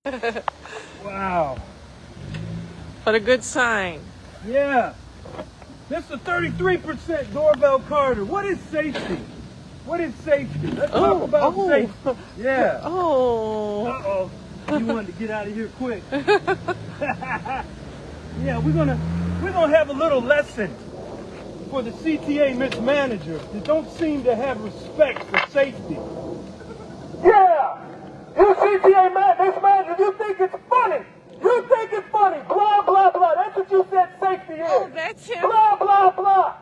Wow. But a good sign. Yeah. Mr. 33% doorbell Carter. What is safety? What is safety? Let's talk about safety. Yeah. Oh. Uh-oh. You wanted to get out of here quick. Yeah, we're gonna have a little lesson for the CTA Mismanager that don't seem to have respect for safety. Yeah! You CTA Mismanager, you think it's funny! You think it's funny! Blah, blah, blah. That's what you said safety is. Oh, that's him. Blah, blah, blah.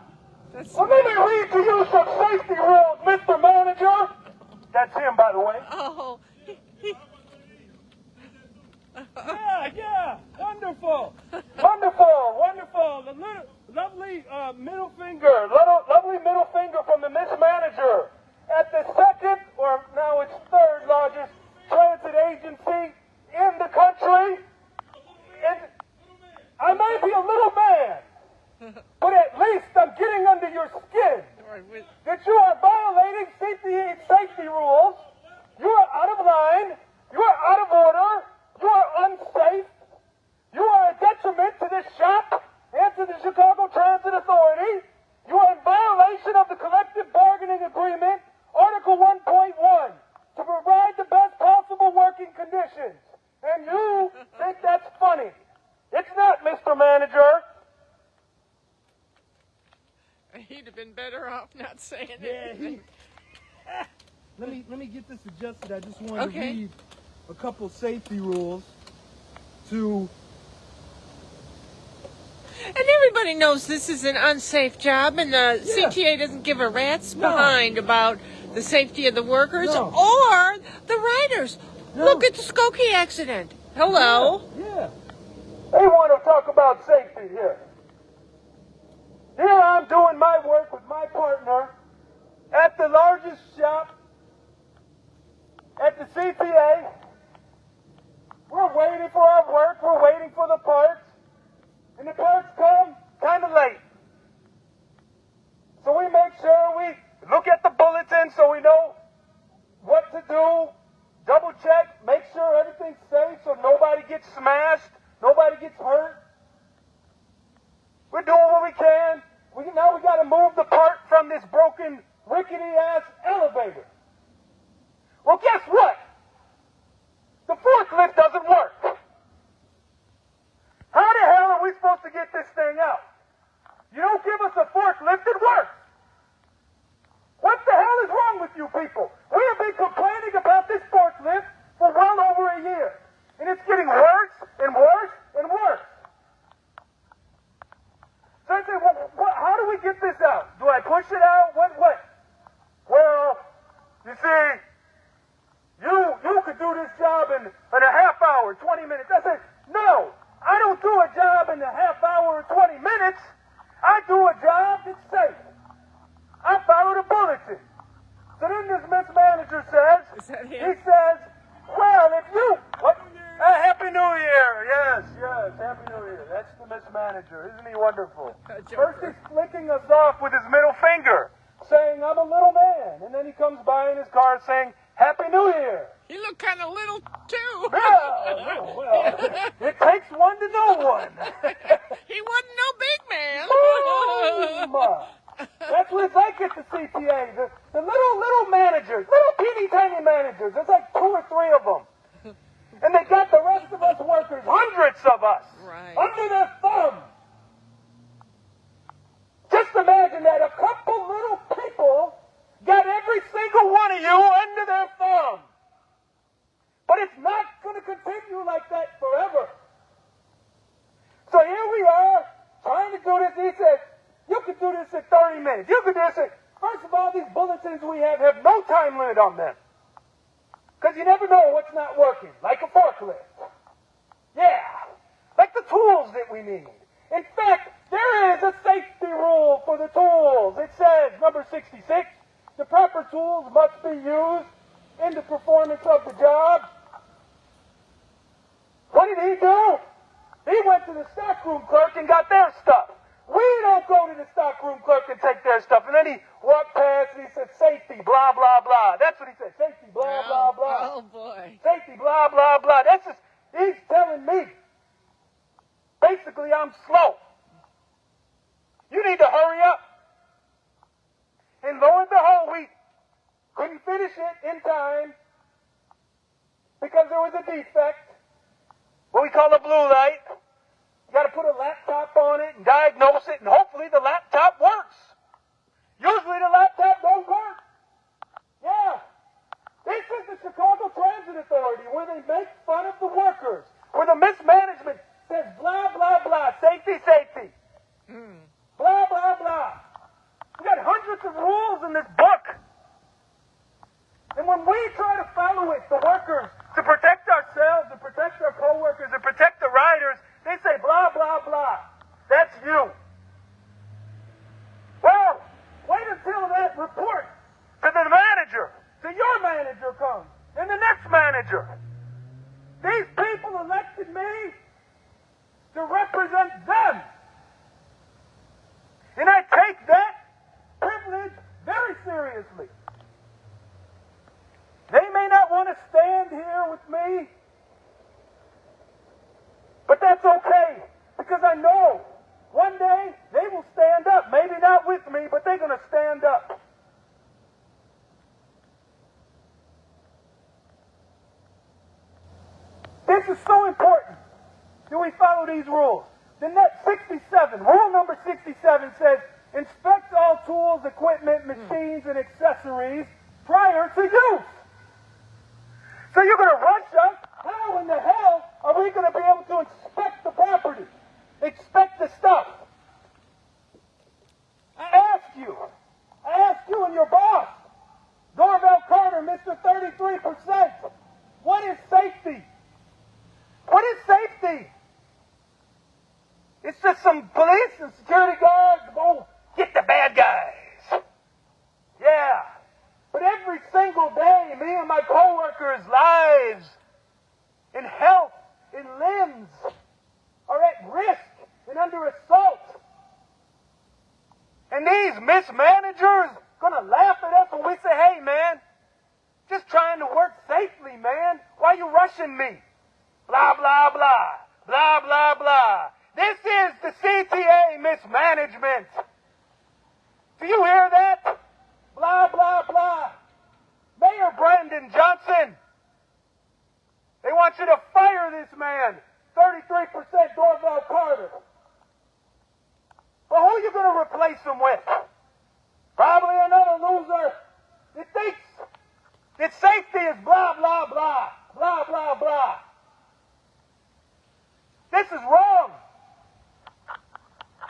Well, let me read to you some safety rules, Mr. Manager. That's him, by the way. Oh. Yeah. Wonderful. Wonderful. The little, lovely middle finger. Lovely middle finger from the Mismanager at the second, or now it's third largest transit agency in the country. And I may be a little man, but at least I'm getting under your skin. That you are violating CTA safety rules. You are out of line. You are out of order. You are unsafe. You are a detriment to this shop and to the Chicago Transit Authority. You are in violation of the collective bargaining agreement, Article 1.1, to provide the best possible working conditions. And you think that's funny. It's not, Mr. Manager. He'd have been better off not saying anything. Let me get this adjusted. I just wanted to read a couple safety rules to... And everybody knows this is an unsafe job, and the CTA doesn't give a rat's behind about the safety of the workers or the riders. Look at the Skokie accident. Hello. Yeah. They want to talk about safety here. Here I'm doing my work with my partner at the largest shop at the CTA. We're waiting for our work. We're waiting for the parts. And the parts come kind of late. So we make sure we look at the bulletin so we know what to do. Double check, make sure everything's safe so nobody gets smashed, nobody gets hurt. We're doing what we can. Now we got to move the part from this broken, rickety-ass elevator. Well, guess what? The forklift doesn't work. How the hell are we supposed to get this thing out? You don't give us a forklift, it works. What the hell is wrong with you people? We have been complaining about this forklift for well over a year. And it's getting worse and worse and worse. So I say, well, how do we get this out? Do I push it out? What? Well, you see, you could do this job in a half hour, 20 minutes. I said, no, I don't do a job in a half hour or 20 minutes. I do a job that's safe. I follow the bulletin. So then this Mismanager says, he says, well, if you... What? Happy New Year. Yes, Happy New Year. That's the Mismanager. Isn't he wonderful? First he's flicking us off with his middle finger, saying, I'm a little man. And then he comes by in his car saying, Happy New Year. He looked kind of little, too. Yeah, well, it takes one to know one. He wasn't no big man. That's what it's like at the CTA. The little managers, little teeny tiny managers. There's like 2 or 3 of them. And they got the rest of us workers, hundreds of us, under their thumb. Just imagine that a couple little people got every single one of you under their thumb. But it's not going to continue like that forever. So here we are, trying to do this. He says, you can do this in 30 minutes. You can do this in... First of all, these bulletins we have no time limit on them. Because you never know what's not working, like a forklift. Yeah, like the tools that we need. In fact, there is a safety rule for the tools. It says, number 66, the proper tools must be used in the performance of the job. What did he do? He went to the stockroom clerk and got their stuff. We don't go to the stockroom clerk and take their stuff. And then he walked past and he said, safety, blah, blah, blah. That's what he said, safety, blah, blah, blah. Oh, boy. Safety, blah, blah, blah. That's just, I'm slow. You need to hurry up. And lo and behold, we couldn't finish it in time because there was a defect, what we call a blue light. You got to put a laptop on it and diagnose it, and hopefully the laptop works. Usually the laptop don't work. Yeah. This is the Chicago Transit Authority, where they make fun of the workers, where the mismanagement says blah, blah, blah, safety, safety. Blah, blah, blah. We got hundreds of rules in this book. And when we try to follow it, the workers, to protect ourselves, to protect our coworkers, to protect the riders, they say blah, blah, blah. That's you. Well, wait until that report to the manager, to your manager comes, and the next manager. These people elected me to represent them. And I take that privilege very seriously. They may not want to stand here with me, but that's okay, because I know one day they will stand up. Maybe not with me, but they're going to stand up. This is so important. Do we follow these rules? The net 67, rule number 67 says, inspect all tools, equipment, machines, and accessories prior to use. So you're going to rush us? How in the hell are we going to be able to inspect the property? Inspect the stuff? I ask you and your boss, Doorbell Carter, Mr. 33%, what is safety? What is safety? It's just some police and security guards go get the bad guys. Yeah. But every single day, me and my coworkers' lives and health and limbs are at risk and under assault. And these mismanagers gonna laugh at us when we say, hey man, just trying to work safely, man. Why you rushing me? Blah, blah, blah. Blah, blah, blah. This is the CTA mismanagement. Do you hear that? Blah, blah, blah. Mayor Brandon Johnson, they want you to fire this man, 33% Doorbell Carter. Well, who are you going to replace him with? Probably another loser that thinks that safety is blah, blah, blah, blah, blah, blah. This is wrong.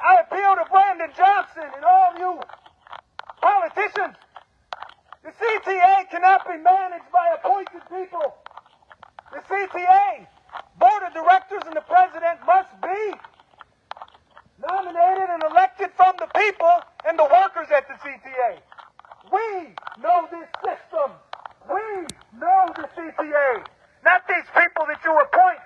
I appeal to Brandon Johnson and all you politicians. The CTA cannot be managed by appointed people. The CTA, board of directors and the president must be nominated and elected from the people and the workers at the CTA. We know this system. We know the CTA, not these people that you appoint.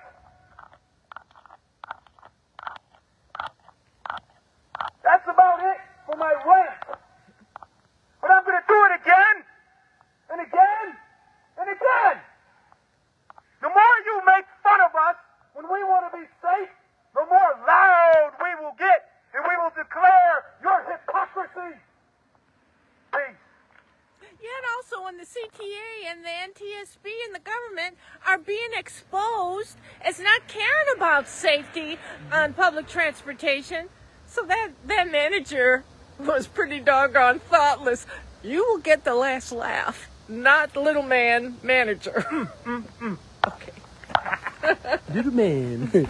That's about it for my rant. But I'm going to do it again, and again, and again. The more you make fun of us when we want to be safe, the more loud we will get, and we will declare your hypocrisy. Peace. Yet also when the CTA and the NTSB and the government are being exposed as not caring about safety on public transportation. So that manager was pretty doggone thoughtless. You will get the last laugh, not little man manager. Okay. Little man.